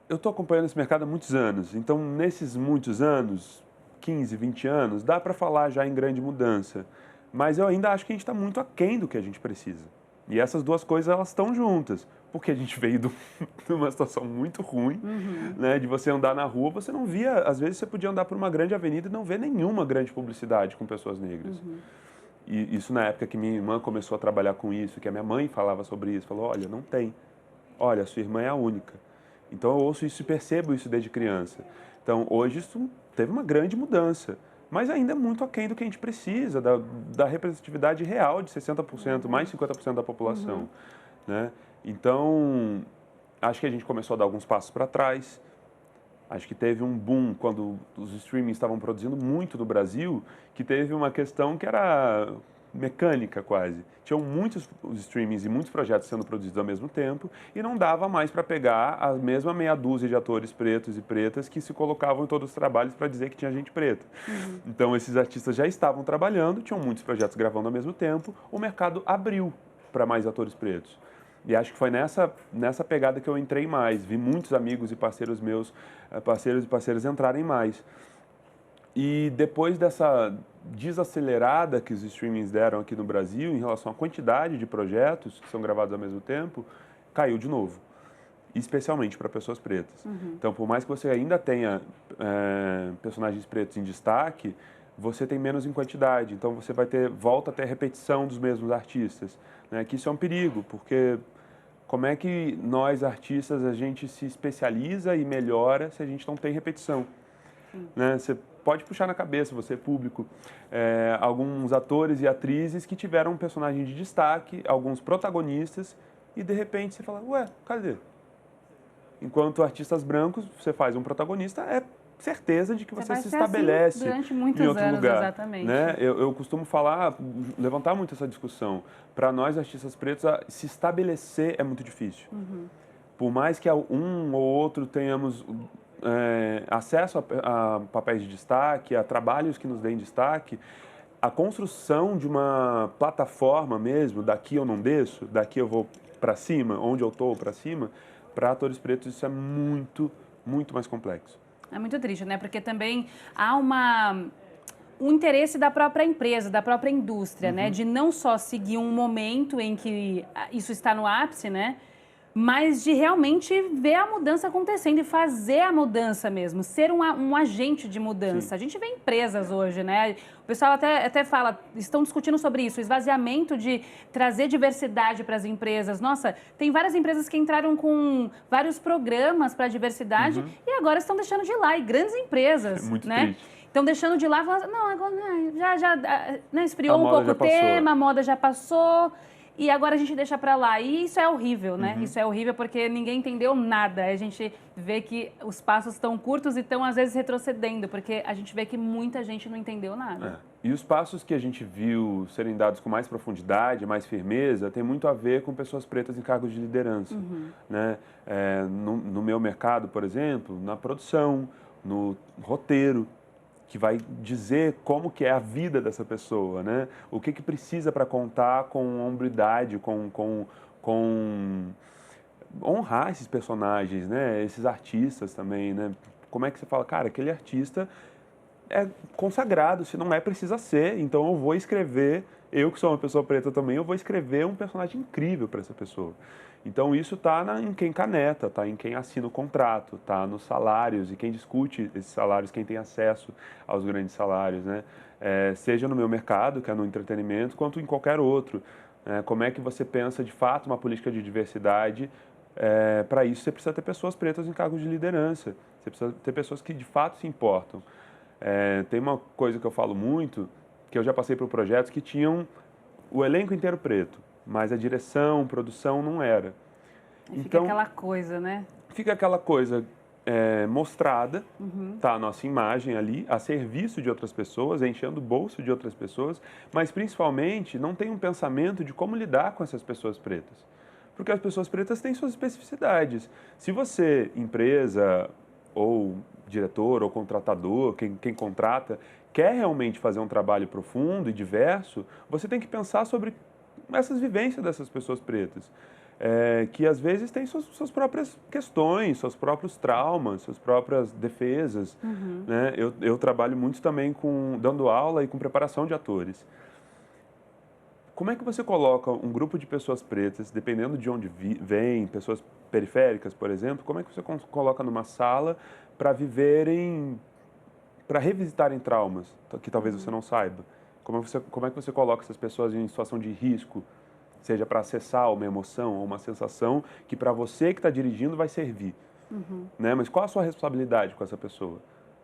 Eu estou acompanhando esse mercado há muitos anos, então nesses muitos anos, 15, 20 anos, dá para falar já em grande mudança. Mas eu ainda acho que a gente está muito aquém do que a gente precisa. E essas duas coisas, elas estão juntas. Porque a gente veio de uma situação muito ruim, né? De você andar na rua, você não via... Às vezes você podia andar por uma grande avenida e não ver nenhuma grande publicidade com pessoas negras. E isso na época que minha irmã começou a trabalhar com isso, que a minha mãe falava sobre isso. Falou, olha, não tem. Olha, a sua irmã é a única. Então, eu ouço isso e percebo isso desde criança. Então, hoje, isso teve uma grande mudança. Mas ainda é muito aquém do que a gente precisa, da representatividade real de 60%, mais 50% da população. Né? Então, acho que a gente começou a dar alguns passos para trás. Acho que teve um boom quando os streamings estavam produzindo muito no Brasil, que teve uma questão que era mecânica quase. Tinham muitos os streamings e muitos projetos sendo produzidos ao mesmo tempo e não dava mais para pegar a mesma meia dúzia de atores pretos e pretas que se colocavam em todos os trabalhos para dizer que tinha gente preta. Então esses artistas já estavam trabalhando, tinham muitos projetos gravando ao mesmo tempo, o mercado abriu para mais atores pretos. E acho que foi nessa pegada que eu entrei mais. Vi muitos amigos e parceiros meus, parceiros e parceiras entrarem mais. E depois dessa desacelerada que os streamings deram aqui no Brasil em relação à quantidade de projetos que são gravados ao mesmo tempo, caiu de novo, especialmente para pessoas pretas. Então, por mais que você ainda tenha personagens pretos em destaque, você tem menos em quantidade. Então, você volta a ter repetição dos mesmos artistas, né? Que isso é um perigo, porque como é que nós, artistas, a gente se especializa e melhora se a gente não tem repetição? Né? Você pode puxar na cabeça, você público, alguns atores e atrizes que tiveram um personagem de destaque, alguns protagonistas, e de repente você fala, ué, cadê? Enquanto artistas brancos, você faz um protagonista, é certeza de que você se estabelece durante muitos em outro anos, lugar. exatamente. Né? Eu costumo levantar muito essa discussão. Para nós, artistas pretos, se estabelecer é muito difícil. Por mais que um ou outro tenhamos acesso a papéis de destaque, a trabalhos que nos deem destaque, a construção de uma plataforma mesmo, daqui eu não desço, daqui eu vou para cima, onde eu estou para cima, para atores pretos isso é muito, muito mais complexo. É muito triste, né? Porque também há um interesse da própria empresa, da própria indústria, né? De não só seguir um momento em que isso está no ápice, né? Mas de realmente ver a mudança acontecendo e fazer a mudança mesmo, ser um agente de mudança. Sim. A gente vê empresas hoje, né? O pessoal até fala, estão discutindo sobre isso, o esvaziamento de trazer diversidade para as empresas. Nossa, tem várias empresas que entraram com vários programas para a diversidade e agora estão deixando de ir lá, e grandes empresas, Muito né? triste. Estão deixando de lá, falando, não, agora já né, esfriou um pouco o tema, a moda já passou. E agora a gente deixa para lá. E isso é horrível, né? Isso é horrível porque ninguém entendeu nada. A gente vê que os passos estão curtos e estão, às vezes, retrocedendo, porque a gente vê que muita gente não entendeu nada. E os passos que a gente viu serem dados com mais profundidade, mais firmeza, tem muito a ver com pessoas pretas em cargos de liderança. Né? No meu mercado, por exemplo, na produção, no roteiro, que vai dizer como que é a vida dessa pessoa, né? O que precisa para contar com hombridade, com honrar esses personagens, né? Esses artistas também, né? Como é que você fala, cara, aquele artista é consagrado, se não é, precisa ser, então eu vou escrever, eu que sou uma pessoa preta também, eu vou escrever um personagem incrível para essa pessoa. Então isso está em quem caneta, está em quem assina o contrato, está nos salários e quem discute esses salários, quem tem acesso aos grandes salários, né? Seja no meu mercado, que é no entretenimento, quanto em qualquer outro. Como é que você pensa de fato uma política de diversidade? Para isso você precisa ter pessoas pretas em cargos de liderança, você precisa ter pessoas que de fato se importam. Tem uma coisa que eu falo muito, que eu já passei por projetos que tinham o elenco inteiro preto, mas a direção, produção não era. E fica aquela coisa, né? Fica aquela coisa mostrada, tá a nossa imagem ali, a serviço de outras pessoas, enchendo o bolso de outras pessoas, mas principalmente não tem um pensamento de como lidar com essas pessoas pretas. Porque as pessoas pretas têm suas especificidades. Se você, empresa ou diretor ou contratador, quem contrata, quer realmente fazer um trabalho profundo e diverso, você tem que pensar sobre essas vivências dessas pessoas pretas, que às vezes têm suas próprias questões, seus próprios traumas, suas próprias defesas. Né? Eu trabalho muito também dando aula e com preparação de atores. Como é que você coloca um grupo de pessoas pretas, dependendo de onde vem, pessoas periféricas, por exemplo, como é que você coloca numa sala para revisitarem traumas que talvez você não saiba? Como é que você coloca essas pessoas em situação de risco, seja para acessar uma emoção ou uma sensação que para você que está dirigindo vai servir? Né? Mas qual a sua responsabilidade com essa pessoa?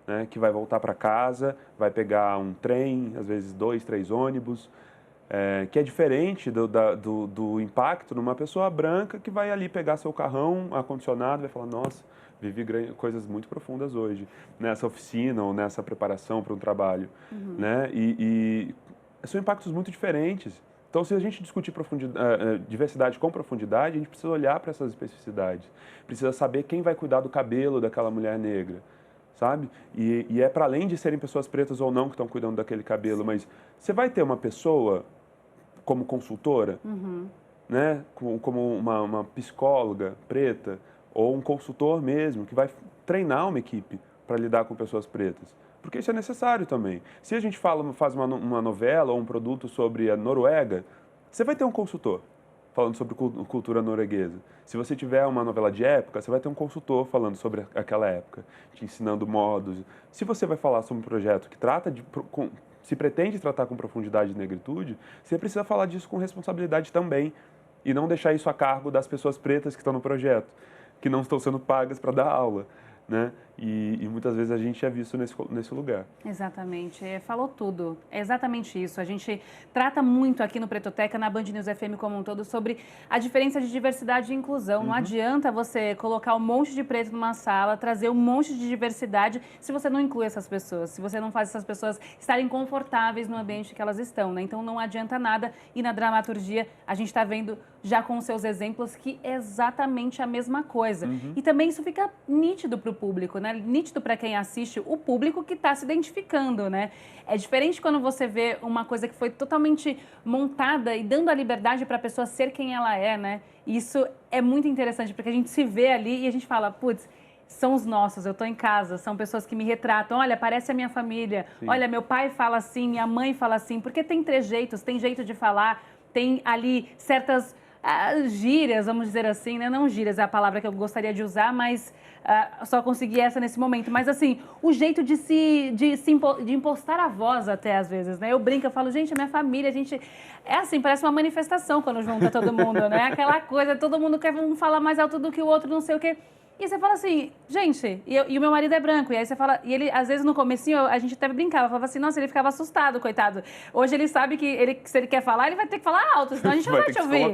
Né? Que vai voltar para casa, vai pegar um trem, às vezes 2, 3 ônibus. que é diferente do impacto numa pessoa branca que vai ali pegar seu carrão ar-condicionado e vai falar, nossa, vivi coisas muito profundas hoje, nessa oficina ou nessa preparação para um trabalho. Né? E são impactos muito diferentes. Então, se a gente discutir diversidade com profundidade, a gente precisa olhar para essas especificidades. Precisa saber quem vai cuidar do cabelo daquela mulher negra, sabe? E é para além de serem pessoas pretas ou não que estão cuidando daquele cabelo, mas você vai ter uma pessoa como consultora, né? Como uma psicóloga preta ou um consultor mesmo, que vai treinar uma equipe para lidar com pessoas pretas. Porque isso é necessário também. Se a gente faz uma novela ou um produto sobre a Noruega, você vai ter um consultor falando sobre cultura norueguesa. Se você tiver uma novela de época, você vai ter um consultor falando sobre aquela época, te ensinando modos. Se você vai falar sobre um projeto que se pretende tratar com profundidade de negritude, você precisa falar disso com responsabilidade também e não deixar isso a cargo das pessoas pretas que estão no projeto, que não estão sendo pagas para dar aula. Né? E muitas vezes a gente é visto nesse lugar. Exatamente, falou tudo, é exatamente isso. A gente trata muito aqui no Pretoteca, na Band News FM como um todo, sobre a diferença de diversidade e inclusão. Não adianta você colocar um monte de preto numa sala, trazer um monte de diversidade, se você não inclui essas pessoas, se você não faz essas pessoas estarem confortáveis no ambiente que elas estão, né? Então não adianta nada. E na dramaturgia a gente está vendo já com os seus exemplos que é exatamente a mesma coisa. E também isso fica nítido para o público, né? Nítido para quem assiste, o público que está se identificando, né? É diferente quando você vê uma coisa que foi totalmente montada e dando a liberdade para a pessoa ser quem ela é, né? Isso é muito interessante, porque a gente se vê ali e a gente fala, putz, são os nossos, eu estou em casa, são pessoas que me retratam, olha, parece a minha família, Sim. Olha, meu pai fala assim, minha mãe fala assim, porque tem trejeitos, tem jeito de falar, tem ali certas gírias, vamos dizer assim, né? Não gírias é a palavra que eu gostaria de usar, mas só consegui essa nesse momento. Mas assim, o jeito de impostar a voz até às vezes, né? Eu brinco, eu falo, gente, a minha família, a gente... É assim, parece uma manifestação quando junta todo mundo, né? Aquela coisa, todo mundo quer um falar mais alto do que o outro, não sei o quê. E você fala assim, gente, e o meu marido é branco, e aí você fala, e ele, às vezes no comecinho, a gente até brincava, falava assim, nossa, ele ficava assustado, coitado. Hoje ele sabe que se ele quer falar, ele vai ter que falar alto, senão a gente não vai te ouvir.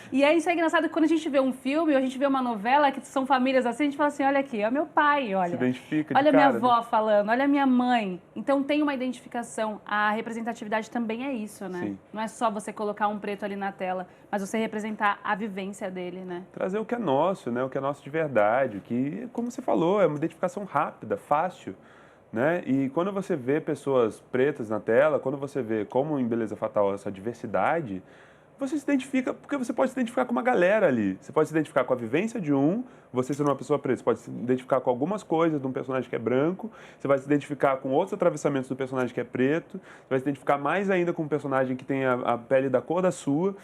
E aí isso é engraçado que quando a gente vê um filme, ou a gente vê uma novela, que são famílias assim, a gente fala assim, olha aqui, é meu pai, olha. Se identifica de olha cara, minha avó falando, olha minha mãe. Então tem uma identificação, a representatividade também é isso, né? Sim. Não é só você colocar um preto ali na tela, mas você representar a vivência dele, né? Trazer o que é nosso, né? O que é nosso de verdade, que, como você falou, é uma identificação rápida, fácil, né? E quando você vê pessoas pretas na tela, quando você vê como em Beleza Fatal essa diversidade, você se identifica, porque você pode se identificar com uma galera ali. Você pode se identificar com a vivência de você sendo uma pessoa preta, você pode se identificar com algumas coisas de um personagem que é branco, você vai se identificar com outros atravessamentos do personagem que é preto, você vai se identificar mais ainda com um personagem que tem a pele da cor da sua,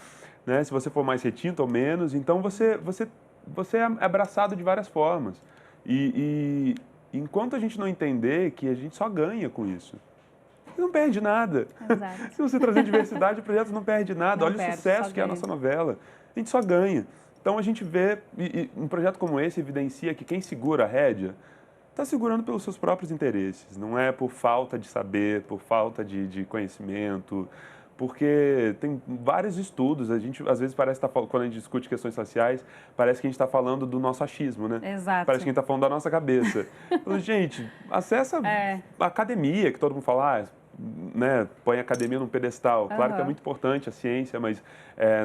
né? Se você for mais retinto ou menos. Então você é abraçado de várias formas. E enquanto a gente não entender que a gente só ganha com isso, você não perde nada. Exato. Se você trazer diversidade, o projeto não perde nada. Não Olha perde, o sucesso que é a nossa novela. A gente só ganha. Então a gente vê, e um projeto como esse evidencia que quem segura a rédea está segurando pelos seus próprios interesses. Não é por falta de saber, por falta de conhecimento, porque tem vários estudos. A gente, às vezes, parece que quando a gente discute questões sociais, parece que a gente está falando do nosso achismo, né? Exato. Parece que a gente está falando da nossa cabeça. Então, gente, acessa a academia, que todo mundo fala, né, põe a academia num pedestal. Claro que é muito importante a ciência, mas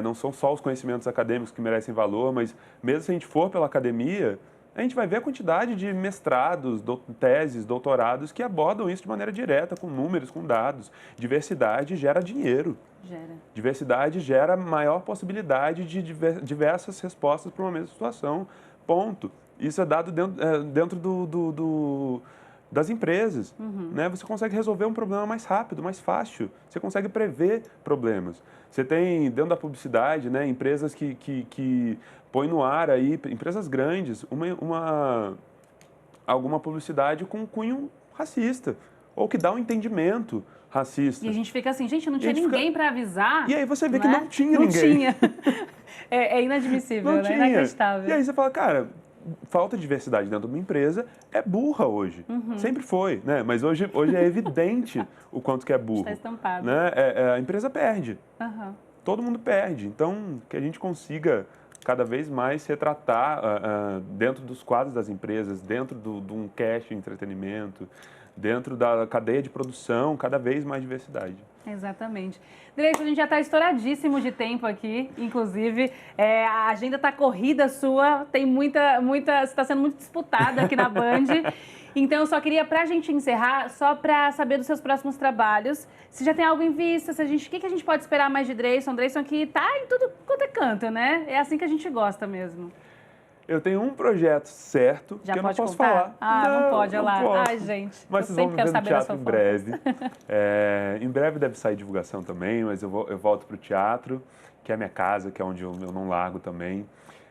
não são só os conhecimentos acadêmicos que merecem valor, mas mesmo se a gente for pela academia, a gente vai ver a quantidade de mestrados, teses, doutorados que abordam isso de maneira direta, com números, com dados. Diversidade gera dinheiro. Diversidade gera maior possibilidade de diversas respostas para uma mesma situação. Ponto. Isso é dado dentro das empresas. Né? Você consegue resolver um problema mais rápido, mais fácil. Você consegue prever problemas. Você tem, dentro da publicidade, né, empresas que põem no ar aí, empresas grandes, alguma publicidade com cunho racista, ou que dá um entendimento racista. E a gente fica assim, gente, não tinha ninguém para avisar. E aí você vê que né? não tinha ninguém. Não tinha. É inadmissível, não né? Tinha. Inacreditável. E aí você fala, cara, falta de diversidade dentro de uma empresa é burra hoje. Sempre foi, né? Mas hoje é evidente o quanto que é burro. Está estampado. Né? A empresa perde. Todo mundo perde. Então, que a gente consiga cada vez mais retratar dentro dos quadros das empresas, dentro de um cash de entretenimento, dentro da cadeia de produção, cada vez mais diversidade. Exatamente. Dreyson, a gente já está estouradíssimo de tempo aqui, inclusive. A agenda está corrida sua, tem muita, você está sendo muito disputada aqui na Band. Então, eu só queria, para a gente encerrar, só para saber dos seus próximos trabalhos, se já tem algo em vista, o que a gente pode esperar mais de Dreyson? Dreyson que está em tudo quanto é canto, né? É assim que a gente gosta mesmo. Eu tenho um projeto certo já que eu não posso contar? falar. Não pode, olha lá. Posso. Ai, gente, mas vocês vão me ver no teatro em breve. Em breve deve sair divulgação também, mas eu volto para o teatro, que é a minha casa, que é onde eu não largo também.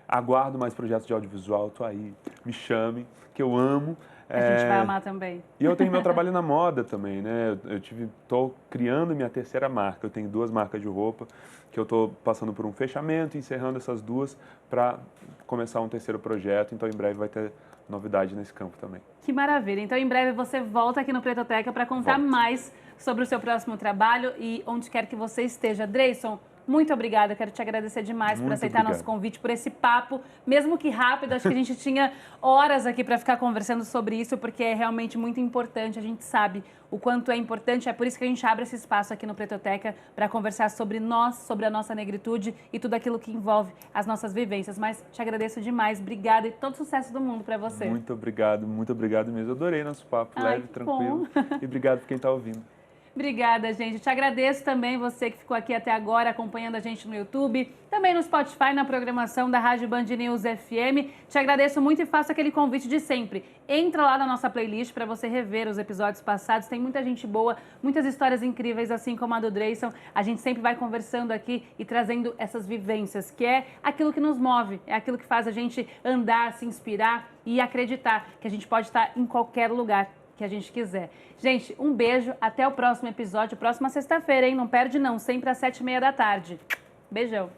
Aguardo mais projetos de audiovisual, tô aí, me chame, que eu amo. A gente vai amar também. E eu tenho meu trabalho na moda também, né? Estou criando minha terceira marca. Eu tenho 2 marcas de roupa que eu estou passando por um fechamento, encerrando essas 2 para começar um terceiro projeto. Então, em breve vai ter novidade nesse campo também. Que maravilha. Então, em breve você volta aqui no Pretoteca para contar mais sobre o seu próximo trabalho e onde quer que você esteja. Dreyson, muito obrigada, quero te agradecer demais por aceitar nosso convite, por esse papo, mesmo que rápido, acho que a gente tinha horas aqui para ficar conversando sobre isso, porque é realmente muito importante, a gente sabe o quanto é importante, é por isso que a gente abre esse espaço aqui no Pretoteca para conversar sobre nós, sobre a nossa negritude e tudo aquilo que envolve as nossas vivências, mas te agradeço demais, obrigada e todo sucesso do mundo para você. Muito obrigado mesmo, eu adorei nosso papo, leve, tranquilo, e obrigado por quem está ouvindo. Obrigada, gente. Eu te agradeço também, você que ficou aqui até agora acompanhando a gente no YouTube, também no Spotify, na programação da Rádio Band News FM. Te agradeço muito e faço aquele convite de sempre. Entra lá na nossa playlist para você rever os episódios passados. Tem muita gente boa, muitas histórias incríveis, assim como a do Dreyson. A gente sempre vai conversando aqui e trazendo essas vivências, que é aquilo que nos move, é aquilo que faz a gente andar, se inspirar e acreditar que a gente pode estar em qualquer lugar que a gente quiser. Gente, um beijo, até o próximo episódio, próxima sexta-feira, hein? Não perde não, sempre às 7h30 da tarde. Beijão.